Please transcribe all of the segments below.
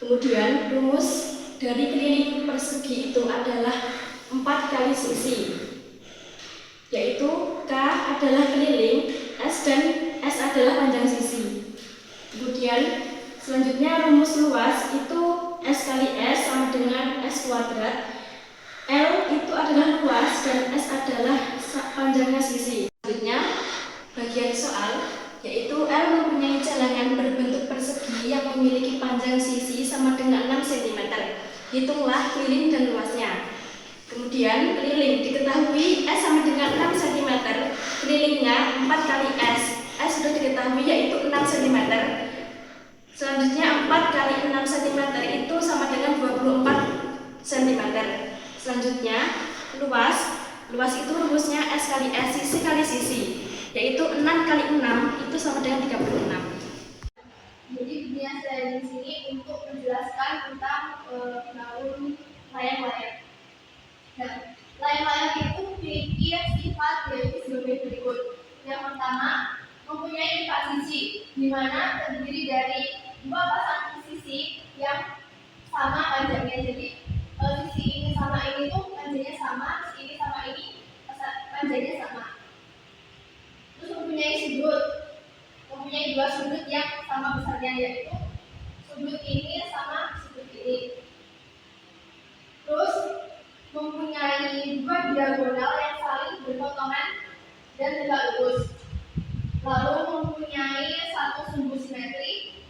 Kemudian rumus dari keliling persegi itu adalah 4 kali sisi, yaitu K adalah keliling, S dan S adalah panjang sisi. Kemudian selanjutnya rumus luas itu S kali S sama dengan S kuadrat. L itu adalah luas dan S adalah panjangnya sisi. Selanjutnya bagian soal, yaitu L mempunyai jalangan berbentuk persegi yang memiliki panjang sisi sama dengan 6 cm. Hitunglah keliling dan luasnya. Kemudian keliling diketahui S sama dengan 6 cm, kelilingnya 4 kali S. S sudah diketahui yaitu 6 cm. Selanjutnya 4 kali 6 cm itu sama dengan 24 cm. Selanjutnya luas itu rumusnya S kali S, sisi kali sisi, yaitu 6 kali 6 itu sama dengan 36. Jadi begini saya di sini untuk menjelaskan tentang bangun layang-layang. Nah, layang-layang itu memiliki sifat yaitu sebagai berikut. Yang pertama, mempunyai 4 sisi, di mana terdiri dari 2 pasang sisi yang sama panjangnya. Jadi sisi ini sama ini tuh panjangnya sama, sisi ini sama ini panjangnya sama. Terus mempunyai 2 sudut yang sama besarnya, yaitu sudut ini sama sudut ini. Terus mempunyai 2 diagonal yang saling berpotongan dan tegak lurus. Lalu mempunyai 1 sumbu simetri,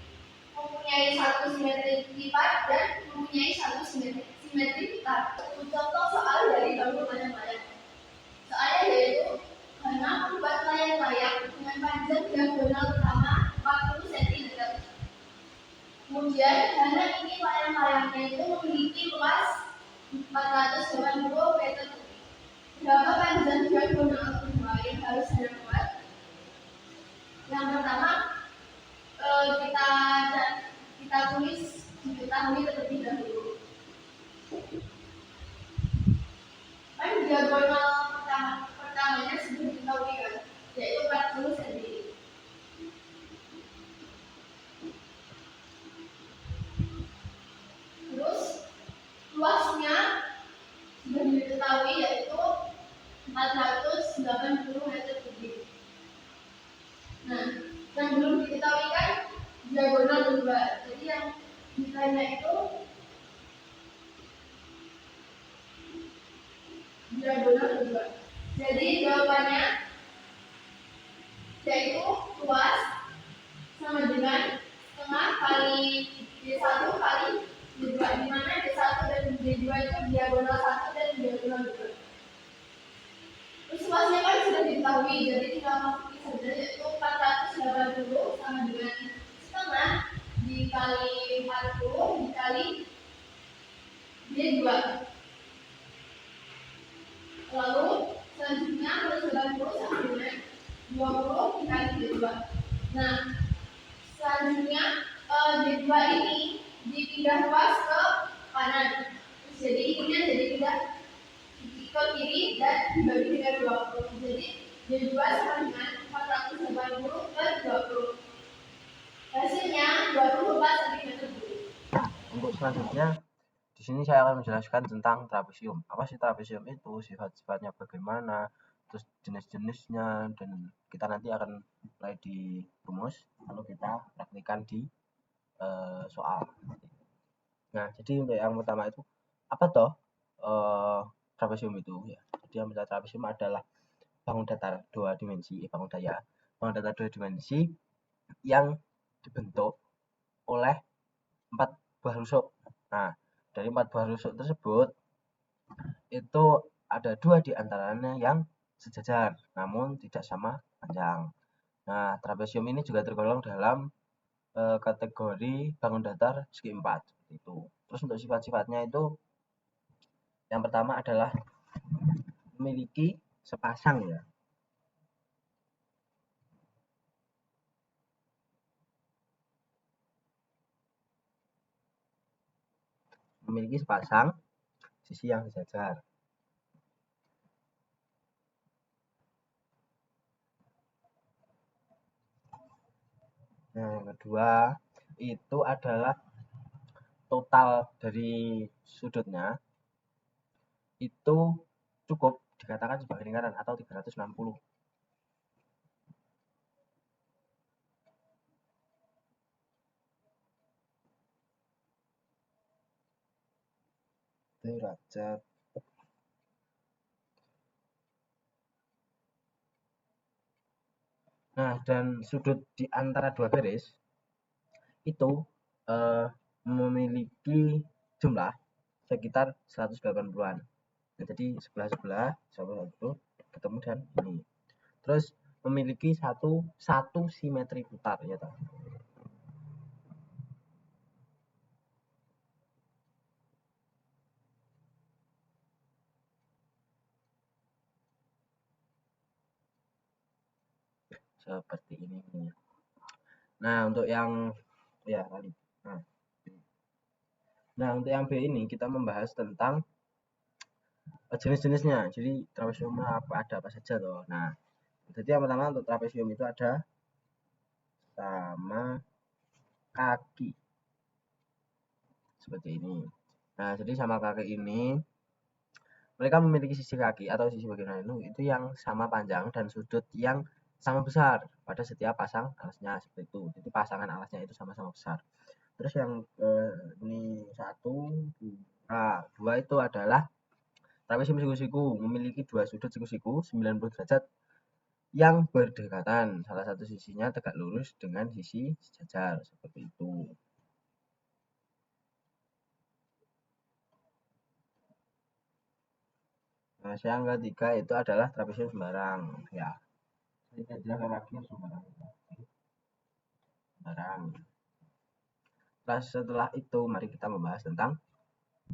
mempunyai 1 simetri lipat dan mempunyai 1 simetri lipat. Contoh soal dari bangun layang-layang. Soalnya yaitu karena membuat layang-layang dengan panjang diagonal pertama 40 cm. Kemudian karena ini layang-layangnya itu memiliki luas 480 meter kubik. Berapa panjang diagonal kedua yang harus Anda buat? Yang pertama kita tulis diketahui terlebih dahulu. Kan diagonal pertamanya sudah diketahui kan, yaitu 40 cm. Terus luasnya sudah diketahui yaitu 480 meter kubik. Nah, yang belum diketahui kan diagonal kedua. Jadi yang ditanya itu diagonal kedua. Jadi jawabannya yaitu luas sama dengan setengah kali D1 kali D2, di mana D1 dan D2 itu diagonal 1 dan diagonal 2. Terus luasnya kan sudah diketahui, jadi tinggal masukin saja, yaitu 480 sama dengan setengah dikali 40 dikali D2. Lalu selanjutnya 180 sama dengan 20 dikali D2. Nah, selanjutnya D2 ini dipindah luas ke kanan. Terus jadi ininya jadi pindah ke kiri dan dibagi dengan 20. Jadi D2 sama dengan 480 per 20. Hasilnya 24 cm. Untuk selanjutnya di sini saya akan menjelaskan tentang trapesium. Apa sih trapesium itu, sifat-sifatnya bagaimana, terus jenis-jenisnya, dan kita nanti akan mulai di rumus, lalu kita praktikkan di soal. Nah, jadi untuk yang pertama itu apa toh trapesium itu? Ya, jadi yang pertama trapesium adalah bangun datar dua dimensi, bangun datar dua dimensi yang dibentuk oleh 4 buah rusuk. Nah, dari 4 buah rusuk tersebut itu ada 2 di antaranya yang sejajar namun tidak sama panjang. Nah, trapesium ini juga tergolong dalam kategori bangun datar segi 4 itu. Terus untuk sifat-sifatnya itu yang pertama adalah memiliki sepasang ya. Memiliki sepasang sisi yang sejajar. Nah, yang kedua itu adalah total dari sudutnya itu cukup dikatakan sebagai lingkaran atau 360 derajat. Nah, dan sudut di antara dua garis itu memiliki jumlah sekitar 180-an. Nah, jadi sebelah-sebelah itu ketemu dan ini. Terus memiliki satu simetri putar ya toh. Seperti ini. Nah, untuk yang ya tadi. Nah, untuk yang B ini kita membahas tentang jenis-jenisnya. Jadi trapesium ada apa saja toh. Nah, jadi yang pertama untuk trapesium itu ada sama kaki. Seperti ini. Nah, jadi sama kaki ini mereka memiliki sisi kaki atau sisi bagian itu yang sama panjang dan sudut yang sama besar pada setiap pasang alasnya seperti itu. Jadi pasangan alasnya itu sama-sama besar. Terus yang ini dua itu adalah trapesium siku-siku memiliki dua sudut siku-siku 90 derajat yang berdekatan. Salah satu sisinya tegak lurus dengan sisi sejajar seperti itu. Nah, yang ketiga itu adalah trapesium sembarang ya. Tidak jelas lagi sembarang. Nah, setelah itu mari kita membahas tentang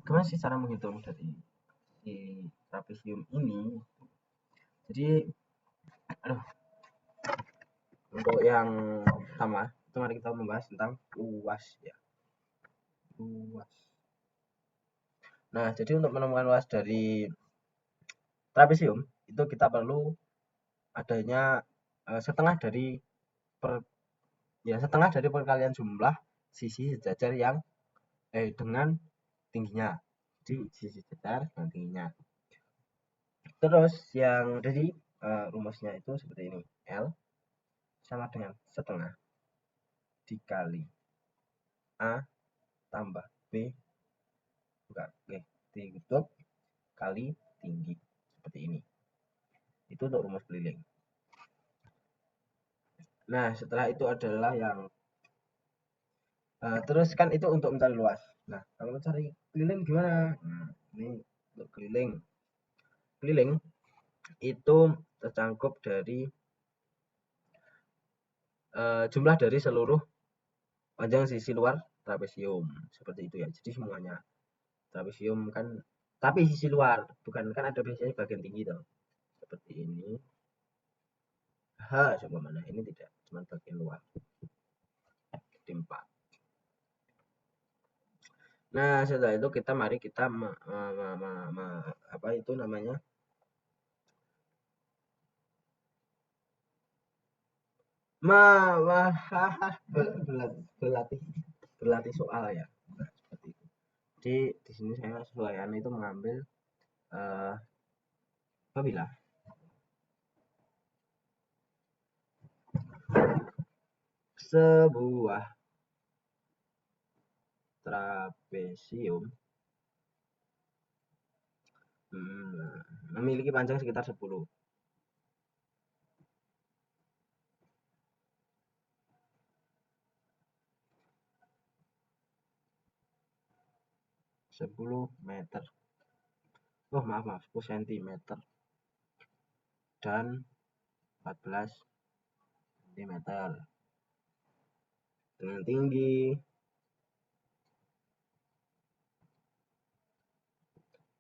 gimana sih cara menghitung dari si trapesium ini. Jadi untuk yang pertama itu mari kita membahas tentang luas ya. Luas. Nah, jadi untuk menemukan luas dari trapesium itu kita perlu adanya setengah dari perkalian jumlah sisi sejajar yang dengan tingginya. Jadi sisi sejajar dan tingginya. Terus yang jadi rumusnya itu seperti ini. L sama dengan setengah dikali A tambah B ditutup kali tinggi. Seperti ini. Itu untuk rumus keliling. Nah, setelah itu adalah yang terus kan itu untuk mencari luas. Nah, kalau mencari keliling gimana? Nah, ini untuk keliling. Keliling itu tercangkup dari jumlah dari seluruh panjang sisi luar trapesium. Seperti itu ya. Jadi semuanya. Trapesium kan tapi sisi luar, bukan kan ada biasanya bagian tinggi toh. Seperti ini. Coba mana? Ini tidak, cuma bagian luar. Timpa. Nah, setelah itu mari kita apa itu namanya? Berlatih soal ya. Nah, seperti itu. Jadi di sini saya sesuaian itu mengambil apabila sebuah trapesium memiliki panjang sekitar 10 meter. Oh, maaf 10 cm dan 14 cm dengan tinggi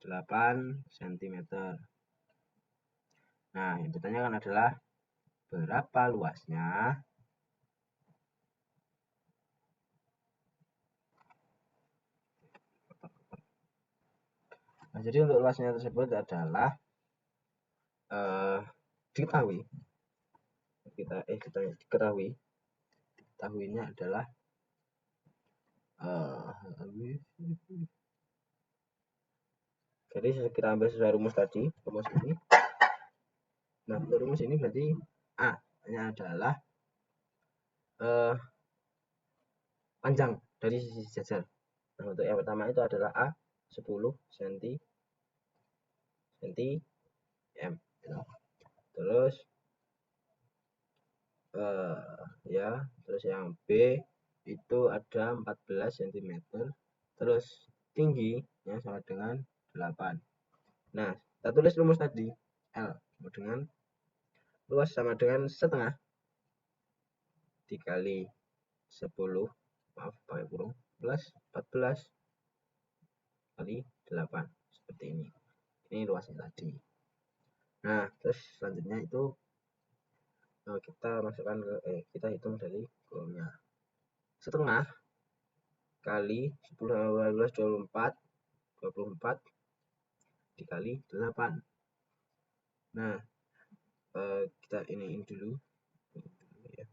8 cm. Nah, yang ditanyakan adalah berapa luasnya Nah, jadi untuk luasnya tersebut adalah diketahuinya adalah Jadi kita ambil sesuai rumus tadi, rumus ini. Nah, untuk rumus ini berarti A-nya adalah panjang dari sisi jajar. Nah, untuk yang pertama itu adalah A 10 cm. Terus terus yang B itu ada 14 cm. Terus tingginya sama dengan 8. Nah, kita tulis rumus tadi. L sama dengan luas sama dengan setengah dikali 10, maaf pakai kurung, plus 14 kali 8, seperti ini. Ini luasnya tadi. Nah, terus selanjutnya itu kita masukkan ke kita hitung dari kolomnya. Setengah kali 10 tambah 12 24 dikali 8. Nah, kita iniin dulu ya.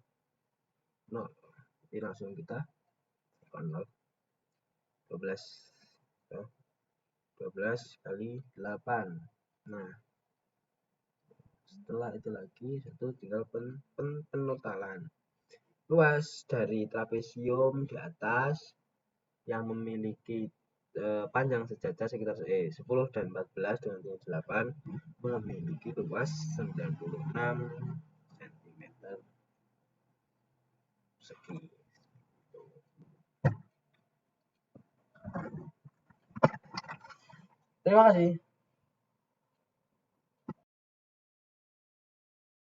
No, ini langsung kita 0 12 kali 8. Nah, setelah itu lagi satu tinggal penotalan. Luas dari trapesium di atas yang memiliki panjang sejajar sekitar 10 dan 14 dengan tinggi 8 memiliki luas 96 cm persegi. Terima kasih.